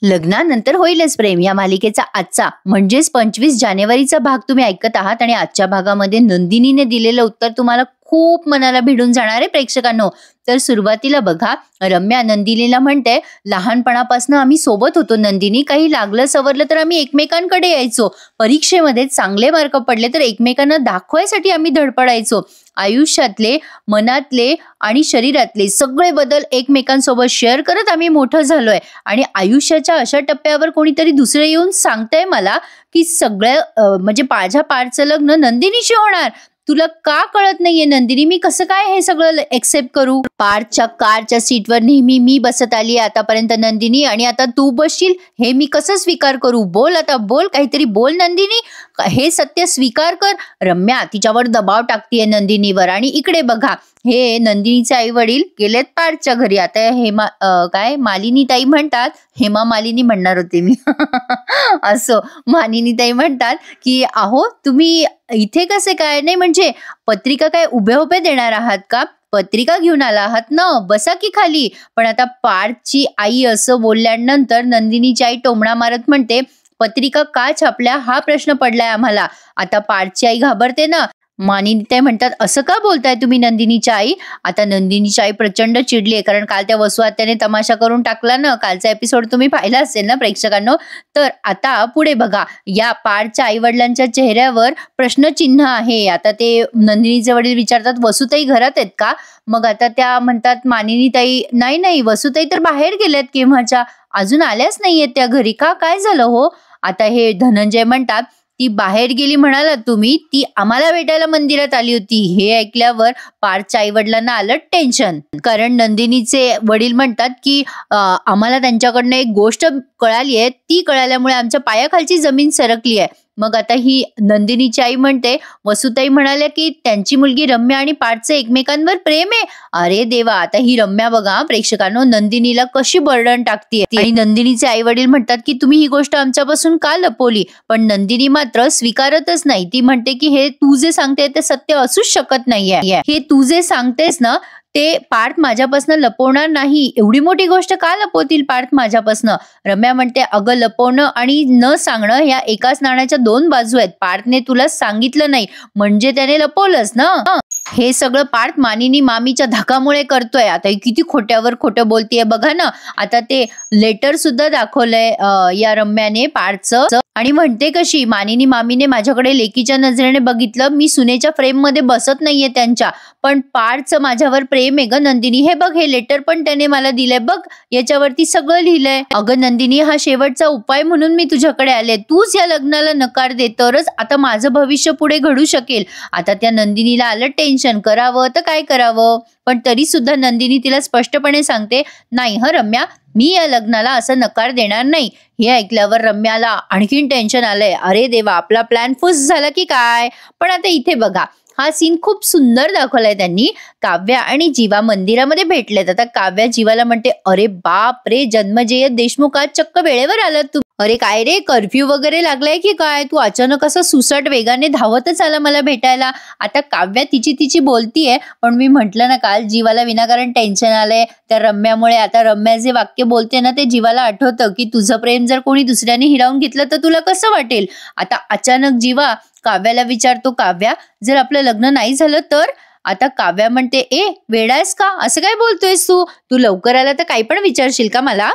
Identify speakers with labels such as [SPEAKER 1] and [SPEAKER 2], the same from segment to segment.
[SPEAKER 1] लग्नानंतर होईलच प्रेम या मालिकेचा आजचा म्हणजेच 25 जानेवारीचा भाग तुम्ही ऐकत आहात आणि आजच्या भागामध्ये नंदिनीने दिलेलं उत्तर तुम्हाला खूप मनाला भिडून जाणार आहे प्रेक्षकांनो. तर सुरुवातीला बघा, रम्या नंदिनीला म्हणते, लहानपणापासून आम्ही सोबत होतो नंदिनी, काही लागलं सवरलं तर आम्ही एकमेकांकडे यायचो, परीक्षेमध्ये चांगले मार्क पडले तर एकमेकांना दाखवायसाठी आम्ही धडपडायचो. आयुष्यातले, मनातले आणि शरीरातले सगळे बदल एकमेकांसोबत शेअर करत आम्ही मोठं झालोय आणि आयुष्याच्या अशा टप्प्यावर कोणीतरी दुसरे येऊन सांगतंय मला की सगळं म्हणजे माझ्या पारचं लग्न नंदिनीशी होणार. तुला का कळत नाहीये नंदिनी, मी कसं काय हे सगळं एक्सेप्ट करू? पार्थच्या कारच्या सीटवर नेहमी मी बसत आली आतापर्यंत नंदिनी, आणि आता तू बसशील हे मी कसं स्वीकार करू? बोल, आता बोल, काहीतरी बोल नंदिनी, हे सत्य स्वीकार कर. रम्या तिच्यावर दबाव टाकतीये नंदिनीवर. आणि इकडे बघा, हे नंदिनीचे आई वडील गेलेत पार्थच्या घरी. आता काय मालिनी ताई म्हणतात, हेमा मालिनी म्हणणार होते मी असो, मालिनी ताई म्हणतात की अहो तुम्ही इथे कसे काय? नाही म्हणजे पत्रिका काय उभे देणार आहात का? पत्रिका घेऊन आला आहात ना, बसा की खाली. पण आता पार्थची आई असं बोलल्यानंतर नंदिनीची आई टोमणा मारत म्हणते, पत्रिका का छापल्या हा प्रश्न पडलाय आम्हाला. आता पार्थची आई घाबरते ना. मानिनीताई म्हणतात, असं का बोलताय तुम्ही नंदिनीच्या आई? आता नंदिनीची आई प्रचंड चिडली आहे, कारण काल त्या वसू आत्याने तमाशा करून टाकला ना. कालचा एपिसोड तुम्ही पाहिला असेल ना प्रेक्षकांनो. तर आता पुढे बघा, या पार्थच्या आई वडिलांच्या चेहऱ्यावर प्रश्नचिन्ह आहे. आता ते नंदिनीचे वडील विचारतात, वसुताई घरात आहेत का? मग आता त्या म्हणतात, मानिनीताई नाही, वसुताई तर बाहेर गेल्यात केव्हाच्या, अजून आल्याच नाहीयेत त्या घरी का? काय झालं हो? आता हे धनंजय म्हणतात, ती बाहेर गेली म्हणालात तुम्ही, ती आम्हाला भेटायला मंदिरात आली होती. हे ऐकल्यावर पार्थच्या आई वडिलांना आलं टेन्शन, कारण नंदिनीचे वडील म्हणतात की आम्हाला त्यांच्याकडनं एक गोष्ट कळाली आहे, ती कळाल्यामुळे आमच्या पायाखालची जमीन सरकली आहे. मग आता ही नंदिनीची आई म्हणते, वसुताई म्हणाल्या की त्यांची मुलगी रम्या आणि पार्थचं एकमेकांवर प्रेम आहे. अरे देवा, आता ही रम्या बघा प्रेक्षकांनो नंदिनीला कशी बर्डन टाकते. आणि नंदिनीचे आई वडील म्हणतात की तुम्ही ही गोष्ट आमच्यापासून का लपवली? पण नंदिनी मात्र स्वीकारतच नाही. ती म्हणते की हे तू जे सांगते ते सत्य असूच शकत नाहीये. हे तू जे सांगतेस ना ते पार्थ माझ्यापासून लपवणार नाही. एवढी मोठी गोष्ट का लपवतील पार्थ माझ्यापासून? रम्या म्हणते, अगं लपवणं आणि न सांगणं या एकाच नाण्याच्या दोन बाजू आहेत. पार्थने तुला सांगितलं नाही म्हणजे त्याने लपवलंच ना. हे सगळं पार्थ मानिनी मामीच्या धकामुळे करतोय. आता किती खोट्यावर खोटं बोलतीये बघा ना. आता ते लेटर सुद्धा दाखवलंय या रम्याने पार्थचं, आणि म्हणते कशी, मानिनी मामीने माझ्याकडे लेकीच्या नजरेने बघितलं, मी सुनेच्या फ्रेम मध्ये बसत नाहीये त्यांच्या, पण पार्थचं माझ्यावर प्रेम आहे ग नंदिनी. हे बघ, हे लेटर पण त्याने मला दिलंय बघ, याच्यावरती सगळं लिहिलंय. अगं नंदिनी, हा शेवटचा उपाय म्हणून मी तुझ्याकडे आले. तूच या लग्नाला नकार दे तरच आता माझं भविष्य पुढे घडू शकेल. आता त्या नंदिनीला आलं टेन्शन, करावं तर काय करावं. पण तरी सुद्धा नंदिनी तिला स्पष्टपणे सांगते, नाही रम्या, मी या लग्नाला असं नकार देणार नाही. हे ऐकल्यावर रम्याला आणखीन टेन्शन आलंय. अरे देवा, आपला प्लॅन फुस झाला की काय? पण आता इथे बघा, हा सीन खूप सुंदर दाखवलाय त्यांनी. काव्या आणि जीवा मंदिरामध्ये भेटलेत. आता काव्या जीवाला म्हणते, अरे बाप रे, जन्मजय देशमुख आज चक्क वेळेवर आलात तू. अरे काय रे, कर्फ्यू वगैरे लागलाय की काय? तू अचानक असं सुसट वेगाने धावतच आला मला भेटायला. आता काव्या तिची बोलतीये, पण मी म्हंटल ना काल, जीवाला विनाकारण टेन्शन आलंय त्या रम्यामुळे. आता रम्या जे वाक्य बोलते ना ते जीवाला आठवतं की तुझं प्रेम जर कोणी दुसऱ्याने हिरावून घेतलं तर तुला कसं वाटेल. आता अचानक जीवा काव्याला विचारतो, काव्या, जर आपलं लग्न नाही झालं तर? आता काव्या म्हणते, वेडायस का? असं काय बोलतोयस तू लवकर आला तर काही पण विचारशील का मला?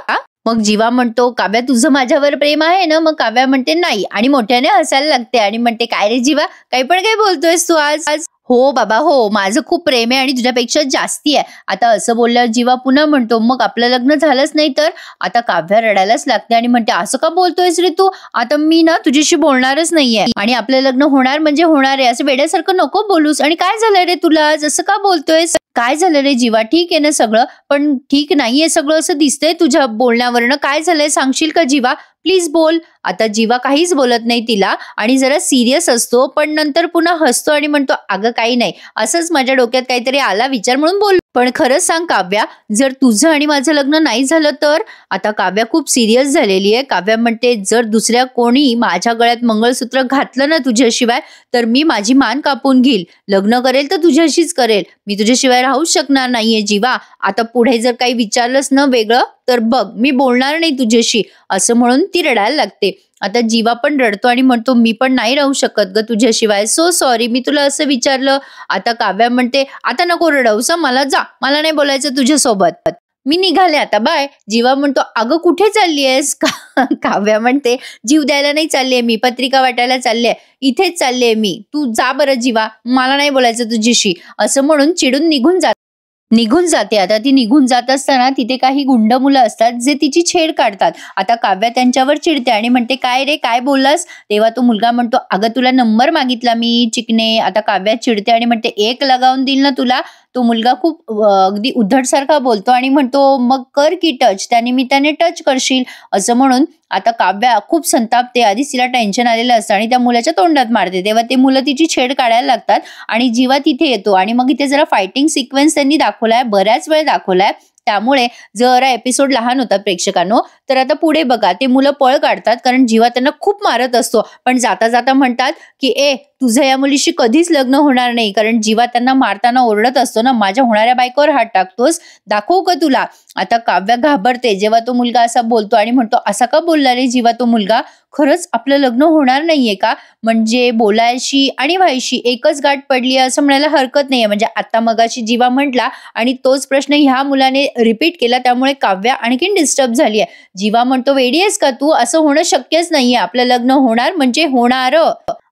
[SPEAKER 1] मग जीवा म्हणतो, काव्या तुझं माझ्यावर प्रेम आहे ना? मग काव्या म्हणते नाही, आणि मोठ्याने हसायला लागते आणि म्हणते, काय रे जीवा, काही पण काय बोलतोयस तू आज? हो बाबा हो, माझं खूप प्रेम आहे आणि तुझ्यापेक्षा जास्ती आहे. आता असं बोलल्यावर जीवा पुन्हा म्हणतो, मग आपलं लग्न झालंच नाही तर? आता काव्या रडायलाच लागते आणि म्हणते, असं का बोलतोयस रे तू? आता मी ना तुझ्याशी बोलणारच नाहीये, आणि आपलं लग्न होणार म्हणजे होणार आहे, असं वेड्यासारखं नको बोलूस. आणि काय झालं रे तुला आज, असं का बोलतोयस? काय झालं रे जीवा? ठीक आहे ना सगळं? पण ठीक नाहीये सगळं असं दिसतंय तुझ्या बोलण्यावरनं. काय झालंय सांगशील का जीवा? प्लीज बोल. आता जीवा काहीच बोलत नाही तिला, आणि जरा सिरियस असतो, पण नंतर पुन्हा हसतो आणि म्हणतो, अगं काही नाही, असंच माझ्या डोक्यात काहीतरी आला विचार म्हणून बोल. पण खरंच सांग काव्या, जर तुझं आणि माझं लग्न नाही झालं तर? आता काव्या खूप सिरियस झालेली आहे. काव्या म्हणते, जर दुसऱ्या कोणी माझ्या गळ्यात मंगळसूत्र घातलं ना तुझ्याशिवाय, तर मी माझी मान कापून घेईल. लग्न करेल तर तुझ्याशीच करेल, मी तुझ्याशिवाय राहूच शकणार नाहीये जीवा. आता पुढे जर काही विचारलंस ना वेगळं तर बघ मी बोलणार नाही तुझ्याशी, असं म्हणून ती रडायला लागते. आता जीवा पण रडतो आणि म्हणतो मी पण नाही राहू शकत ग तुझ्याशिवाय, सो सॉरी, मी तुला असं विचारलं. आता काव्या म्हणते आता नको रडवस, मला जा, मला नाही बोलायचं तुझ्यासोबत, मी निघाले आता, बाय. जीवा म्हणतो अगं कुठे चालली आहेस? काव्या म्हणते जीव द्यायला नाही चाललीये मी, पत्रिका वाटायला चाललीये, इथेच चाललीये मी, तू जा बरं जीवा, मला नाही बोलायचं तुझ्याशी, असं म्हणून चिडून निघून जाते. आता ती निघून जात असताना तिथे काही गुंड मुलं असतात जे तिची छेड काढतात. आता काव्या त्यांच्यावर चिडते आणि म्हणते काय रे, काय बोललास? तेव्हा तो मुलगा म्हणतो अगं तुला नंबर मागितला मी चिकने. आता काव्या चिडते आणि म्हणते एक लगावून देईल ना तुला. तो मुलगा खूप अगदी उद्धटसारखा बोलतो आणि म्हणतो मग कर की टच, त्यानिमित्ताने टच करशील, असं म्हणून आता काव्या खूप संतापते. आधीच तिला टेन्शन आलेलं असतं आणि त्या मुलाच्या तोंडात मारते. तेव्हा ते मुलं तिची छेड काढायला लागतात आणि जीवा तिथे येतो आणि मग इथे जरा फायटिंग सिक्वेन्स त्यांनी दाखवलाय, बऱ्याच वेळ दाखवलाय. त्यामुळे जरा एपिसोड लहान होता प्रेक्षकांनो, तर आता पुढे बघा ते मुलं पळ काढतात कारण जीवा त्यांना खूप मारत असतो, पण जाता जाता म्हणतात की तुझं या मुलीशी कधीच लग्न होणार नाही, कारण जीवा त्यांना मारताना ओरडत असतो ना, माझ्या होणाऱ्या बायकोवर हात टाकतोस, दाखवू का तुला? आता काव्या घाबरते जेव्हा तो मुलगा असा बोलतो आणि म्हणतो असा का बोलला रे जीवा तो मुलगा, खरंच आपलं लग्न होणार नाहीये का? म्हणजे बोलायशी आणि व्हायशी एकच गाठ पडली असं म्हणायला हरकत नाहीये. म्हणजे आता मगाशी जीवा म्हटला आणि तोच प्रश्न ह्या मुलाने रिपीट केला, त्यामुळे काव्या आणखीन डिस्टर्ब झाली आहे. जीवा म्हणतो वेडी आहेस का तू, असं होणं शक्यच नाहीये, आपलं लग्न होणार म्हणजे होणार.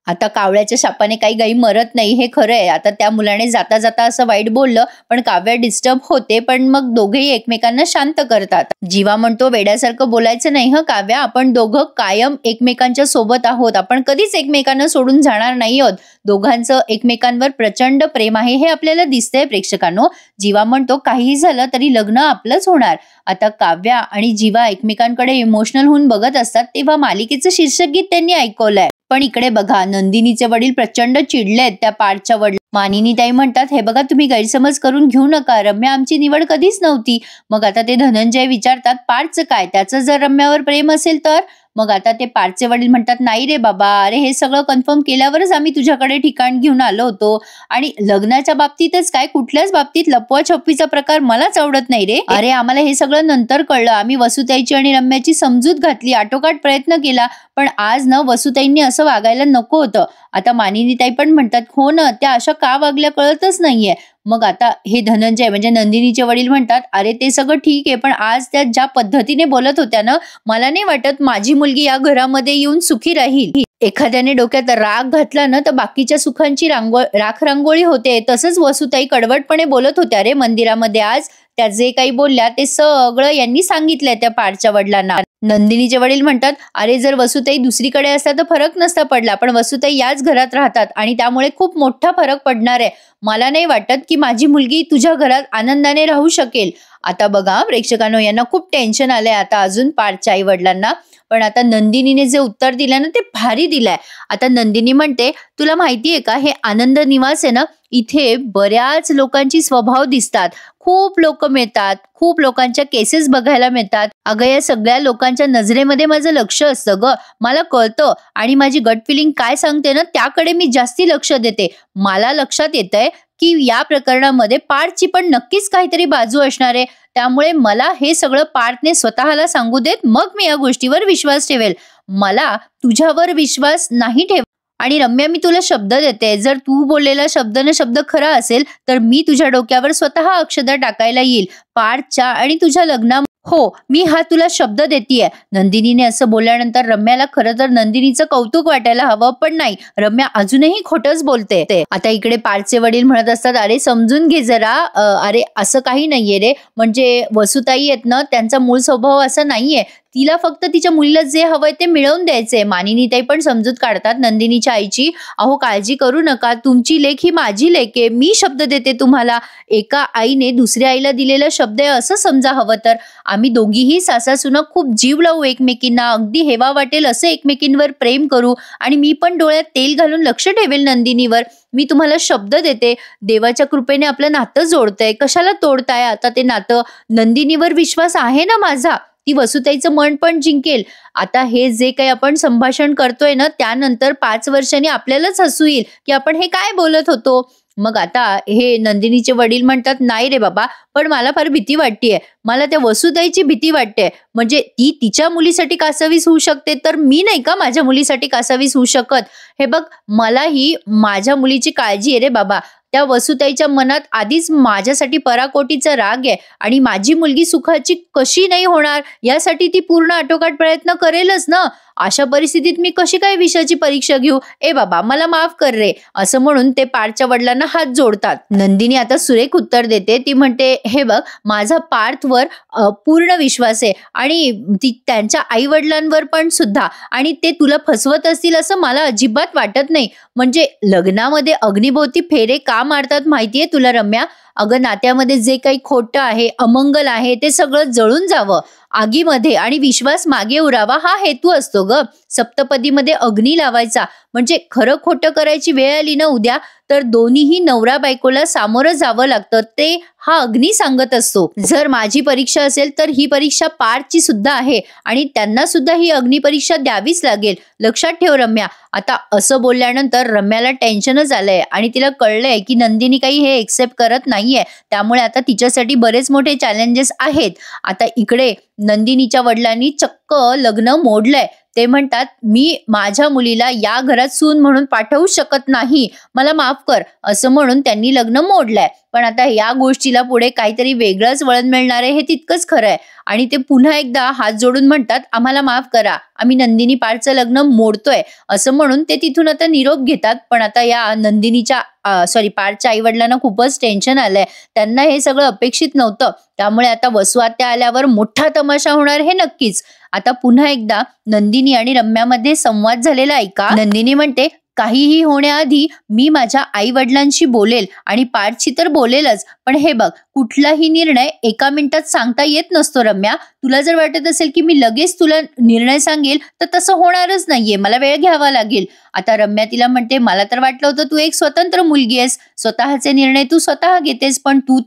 [SPEAKER 1] आता कावळ्याच्या शापाने काही गायी मरत नाही, हे खरं आहे. आता त्या मुलाने जाता जाता असं वाईट बोललं, पण काव्या डिस्टर्ब होते, पण मग दोघेही एकमेकांना शांत करतात. जीवा म्हणतो वेड्यासारखं बोलायचं नाही हं काव्या, आपण दोघं कायम एकमेकांच्या सोबत आहोत, आपण कधीच एकमेकांना सोडून जाणार नाही आहोत, दोघांचं एकमेकांवर प्रचंड प्रेम आहे हे आपल्याला दिसतंय प्रेक्षकांनो. जीवा म्हणतो काहीही झालं तरी लग्न आपलंच होणार. आता काव्या आणि जीवा एकमेकांकडे इमोशनल होऊन बघत असतात तेव्हा मालिकेचं शीर्षक गीत त्यांनी ऐकवलंय. पण इकडे बघा नंदिनीचे वडील प्रचंड चिडलेत त्या पार्थच्या वडील. मानिनी ताई म्हणतात हे बघा तुम्ही गैरसमज करून घेऊ नका, रम्या आमची निवड कधीच नव्हती. मग आता ते धनंजय विचारतात पार्थचं काय, त्याचं जर रम्यावर प्रेम असेल तर? मग आता ते पार्थचे वडील म्हणतात नाही रे बाबा, अरे हे सगळं कन्फर्म केल्यावरच आम्ही तुझ्याकडे ठिकाण घेऊन आलो होतो, आणि लग्नाच्या बाबतीतच काय कुठल्याच बाबतीत लपवा छपवीचा प्रकार मलाच आवडत नाही रे. अरे आम्हाला हे सगळं नंतर कळलं, आम्ही वसुताईची आणि रम्याची समजूत घातली, आटोकाट प्रयत्न केला, पण आज न वसुताईंनी असं वागायला नको होतं. आता मानिनी ताई पण म्हणतात हो ना, त्या अशा का वागल्या कळतच नाहीये. मग आता हे धनंजय म्हणजे नंदिनीचे वडील म्हणतात अरे ते सगळं ठीक आहे, पण आज त्या ज्या पद्धतीने बोलत होत्या ना, मला नाही वाटत माझी मुलगी या घरामध्ये येऊन सुखी राहील. एखाद्याने डोक्यात राग घातला ना तर बाकीच्या सुखांची राख रांगोळी होते. तसंच वसुताई कडवटपणे बोलत होत्या रे मंदिरामध्ये आज, त्या जे काही बोलल्या ते सगळं यांनी सांगितलंय त्या पार्थच्या वडिलांना. नंदिनीचे वडील म्हणतात अरे जर वसुताई दुसरीकडे असता तर फरक नसता पडला, पण वसुताई याच घरात राहतात आणि त्यामुळे खूप मोठा फरक पडणार आहे. मला नाही वाटत की माझी मुलगी तुझ्या घरात आनंदाने राहू शकेल. आता बघा प्रेक्षकांनो, यांना खूप टेन्शन आलंय आता अजून पार्थच्या आई वडिलांना. पण आता नंदिनीने जे उत्तर दिलंय ना ते भारी दिलंय. आता नंदिनी म्हणते तुला माहितीये का, हे आनंद निवास आहे ना, इथे बऱ्याच लोकांची स्वभाव दिसतात, खूप लोक मिळतात, खूप लोकांच्या केसेस बघायला मिळतात. अगं या सगळ्या लोकांच्या नजरेमध्ये माझं लक्ष असतं ग, मला कळतं, आणि माझी गट फिलिंग काय सांगते ना त्याकडे मी जास्ती लक्ष देते. मला लक्षात येतंय की या प्रकरणामध्ये पार्थची पण नक्कीच काहीतरी बाजू असणार आहे, त्यामुळे मला हे सगळं पार्थने स्वतःला सांगू देत, मग मी या गोष्टीवर विश्वास ठेवेल. मला तुझ्यावर विश्वास नाही ठेव. आणि रम्या मी तुला शब्द देते, जर तू बोललेला शब्द न शब्द खरा असेल तर मी तुझ्या डोक्यावर स्वतः अक्षता टाकायला येईल पार्थच्या आणि तुझ्या लग्ना. हो मी हा तुला शब्द देतीये. नंदिनीने असं बोलल्यानंतर रम्याला खरं तर नंदिनीचं कौतुक वाटायला हवं, पण नाही, रम्या अजूनही खोटंच बोलते. आता इकडे पार्थचे वडील म्हणत असतात अरे समजून घे जरा, अरे असं काही नाहीये रे, म्हणजे वसुताई आहेत ना त्यांचा मूळ स्वभाव असा नाहीये, तिला फक्त तिच्या मुलीला जे हवंय ते मिळवून द्यायचंय. मानिनी ताई पण समजूत काढतात नंदिनीच्या आईची, अहो काळजी करू नका, तुमची लेक ही माझी लेक आहे, मी शब्द देते तुम्हाला. एका आईने दुसऱ्या आईला दिलेला शब्द आहे असं समजा हवं तर. आम्ही दोघीही सासासुना खूप जीव लावू एकमेकींना, अगदी हेवा वाटेल असं एकमेकींवर प्रेम करू, आणि मी पण डोळ्यात तेल घालून लक्ष ठेवेल नंदिनीवर. मी तुम्हाला शब्द देते, देवाच्या कृपेने आपलं नातं जोडतंय, कशाला तोडताय आता ते नातं. नंदिनीवर विश्वास आहे ना माझा, ती वसुताईचं मन पण जिंकेल. आता हे जे काही आपण संभाषण करतोय ना त्यानंतर 5 वर्षांनी आपल्यालाच हसू येईल की आपण हे काय बोलत होतो. मग आता हे नंदिनीचे वडील म्हणतात, नाही रे बाबा, पण मला फार भीती वाटतेय, मला त्या वसुताईची भीती वाटते. म्हणजे ती तिच्या मुलीसाठी कासावीस होऊ शकते, तर मी नाही का माझ्या मुलीसाठी कासावीस होऊ शकत? हे बघ, मलाही माझ्या मुलीची काळजी आहे रे बाबा. त्या वसुताईच्या मनात आधीच माझ्यासाठी पराकोटीचा राग आहे आणि माझी मुलगी सुखाची कशी नाही होणार यासाठी ती पूर्ण आटोकाट प्रयत्न करेलच ना. अशा परिस्थितीत मी कशी काय विषयाची परीक्षा घेऊ? ए बाबा, मला माफ कर रे, असं म्हणून ते पार्थच्या वडिलांना हात जोडतात. नंदिनी आता सुरेख उत्तर देते. ती म्हणते, हे बघ, माझा पार्थवर पूर्ण विश्वास आहे आणि त्यांच्या आई वडिलांवर पण सुद्धा, आणि ते तुला फसवत असतील असं मला अजिबात वाटत नाही. म्हणजे लग्नामध्ये अग्निभोवती फेरे का मारतात माहितीये तुला रम्या? अगं, नात्यामध्ये जे काही खोटं आहे, अमंगल आहे, ते सगळं जळून जावं आगीमध्ये आणि विश्वास मागे उरावा, हा हेतू असतो ग. सप्तपदीमध्ये अग्नी लावायचा, म्हणजे खरं खोटं करायची वेळ आली ना उद्या, तर दोन्हीही नवरा बायकोला सामोरं जावं लागतं. ते हा अग्नी सांगत असतो. जर माझी परीक्षा असेल तर ही परीक्षा पार्थची सुद्धा आहे आणि त्यांना सुद्धा ही अग्नी परीक्षा द्यावीच लागेल. लक्षात ठेव रम्या. आता असं बोलल्यानंतर रम्याला टेन्शनच आलंय आणि तिला कळलंय की नंदिनी काही हे एक्सेप्ट करत नाहीये. त्यामुळे आता तिच्यासाठी बरेच मोठे चॅलेंजेस आहेत. आता इकडे नंदिनीच्या वडिलांनी चक्क लग्न मोडलंय. ते म्हणतात, मी माझ्या मुलीला या घरात सून म्हणून पाठवू शकत नाही, मला माफ कर, असं म्हणून त्यांनी लग्न मोडलंय. पण आता या गोष्टीला पुढे काहीतरी वेगळंच वळण मिळणार आहे हे तितकंच खरं आहे. आणि ते पुन्हा एकदा हात जोडून म्हणतात, आम्हाला माफ करा, आम्ही नंदिनी पार्थचं लग्न मोडतोय, असं म्हणून ते तिथून आता निरोप घेतात. पण आता या नंदिनीच्या पार्थच्या आई वडिलांना खूपच टेन्शन आलंय. त्यांना हे सगळं अपेक्षित नव्हतं. त्यामुळे आता वसू आत्या आल्यावर मोठा तमाशा होणार हे नक्कीच. आता पुन्हा एकदा नंदिनी आणि रम्यामध्ये संवाद झालेला ऐका. नंदिनी म्हणते, काहीही होण्याआधी मी माझ्या आई वडिलांशी बोलेल आणि पार्थशी तर बोलेलच, पण हे बघ, कुठलाही निर्णय एका मिनिटात सांगता येत नसतो रम्या. तुला जर वाटत असेल की मी लगेच तुला निर्णय सांगेल तर तसं होणारच नाहीये, मला वेळ घ्यावा लागेल. आता रम्या तिला म्हणते, मला तर वाटलं होतं तू एक स्वतंत्र मुलगी आहेस, स्वतःचे निर्णय तू स्वतः घेतेस, पण तू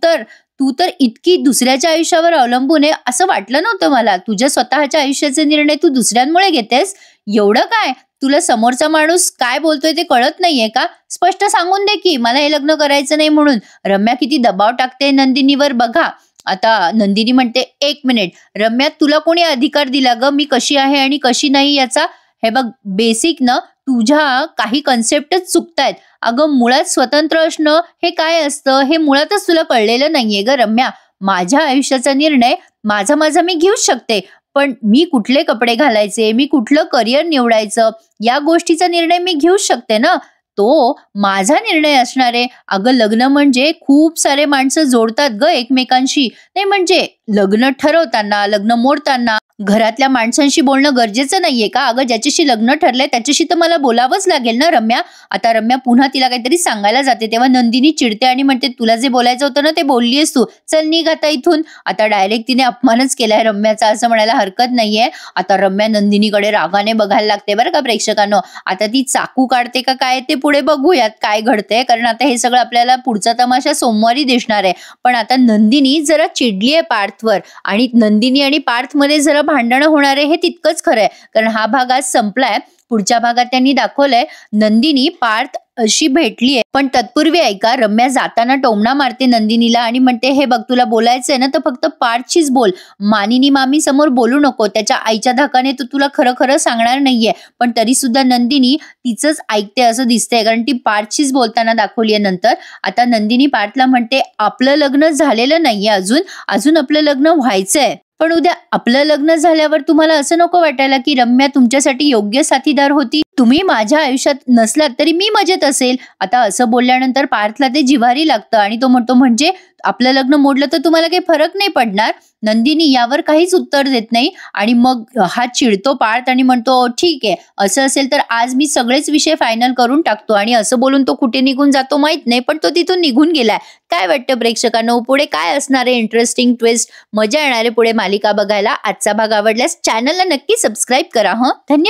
[SPEAKER 1] तर इतकी दुसऱ्याच्या आयुष्यावर अवलंबून आहे असं वाटलं नव्हतं मला. तुझ्या स्वतःच्या आयुष्याचे निर्णय तू दुसऱ्यांमुळे घेतेस, एवढं काय? तुला समोरचा माणूस काय बोलतोय ते कळत नाहीये का? स्पष्ट सांगून दे की मला हे लग्न करायचं नाही म्हणून. रम्या किती दबाव टाकते नंदिनीवर बघा. आता नंदिनी म्हणते, एक मिनिट रम्या, तुला कोणी अधिकार दिला ग मी कशी आहे आणि कशी नाही याचा? हे बघ, बेसिक ना तुझ्या काही कन्सेप्टच चुकतायत. अगं, मुळात स्वतंत्र असणं हे काय असतं हे मुळातच तुला कळलेलं नाहीये ग रम्या. माझ्या आयुष्याचा निर्णय माझा मी घेऊच शकते, पण मी कुठले कपडे घालायचे, मी कुठलं करिअर निवडायचं, या गोष्टीचा निर्णय मी घेऊच शकते ना. तो माझा निर्णय असणार आहे. अगं, लग्न म्हणजे खूप सारे माणसं जोडतात ग एकमेकांशी. नाही म्हणजे लग्न ठरवताना, लग्न मोडताना घरातल्या माणसांशी बोलणं गरजेचं नाहीये का? अगं, ज्याच्याशी लग्न ठरलंय त्याच्याशी तर मला बोलावंच लागेल ना रम्या. आता रम्या पुन्हा तिला काहीतरी सांगायला जाते तेव्हा नंदिनी चिडते आणि म्हणते, तुला जे बोलायचं होतं ना ते बोललीस तू, चल निघ आता इथून. आता डायरेक्ट तिने अपमानच केलाय रम्याचा असं म्हणायला हरकत नाहीये. आता रम्या नंदिनीकडे रागाने बघायला लागते बरं का प्रेक्षकांनो. आता ती चाकू काढते का काय ते पुढे बघूयात काय घडतंय, कारण आता हे सगळं आपल्याला पुढचा तमाशा सोमवारी दिसणार आहे. पण आता नंदिनी जरा चिडली आहे पार्थवर आणि नंदिनी आणि पार्थ मध्ये जरा भांडणं होणार आहे हे तितकंच खरंय, कारण हा भाग आज संपलाय. पुढच्या भागात त्यांनी दाखवलंय नंदिनी पार्थ अशी भेटलीये, पण तत्पूर्वी ऐका, रम्या जाताना टोमणा मारते नंदिनीला आणि म्हणते, हे बघ, तुला बोलायचंय ना तर फक्त पार्थशीच बोल, मानिनी मामी समोर बोलू नको. त्याच्या आईच्या धाकाने तो तुला खरं सांगणार नाहीये. पण तरी सुद्धा नंदिनी तिचंच ऐकते असं दिसतंय, कारण ती पार्थशीच बोलताना दाखवलीये नंतर. आता नंदिनी पार्थला म्हणते, आपलं लग्न झालेलं नाहीये अजून आपलं लग्न व्हायचंय. पण उद्या आपलं लग्न झाल्यावर तुम्हाला असं नको वाटायला की रम्या तुमच्यासाठी योग्य साथीदार होती. तुम्ही माझ्या आयुष्यात नसलात तरी मी मजेत असेल. आता असं बोलल्यानंतर पार्थला ते जिव्हारी लागतं आणि तो म्हणतो, म्हणजे आपलं लग्न मोडलं तर तुम्हाला काही फरक नाही पडणार? नंदिनी यावर काहीच उत्तर देत नाही आणि मग हा चिडतो पार्थ आणि म्हणतो, ठीक आहे, असं असेल तर आज मी सगळेच विषय फायनल करून टाकतो. आणि असं बोलून तो कुठे निघून जातो माहित नाही, पण तो तिथून निघून गेलाय. काय वाटतं प्रेक्षकांनो, पुढे काय असणार आहे इंटरेस्टिंग ट्विस्ट? मजा येणार आहे पुढे मालिका बघायला. आजचा भाग आवडल्यास चॅनलला नक्की सबस्क्राईब करा. धन्यवाद.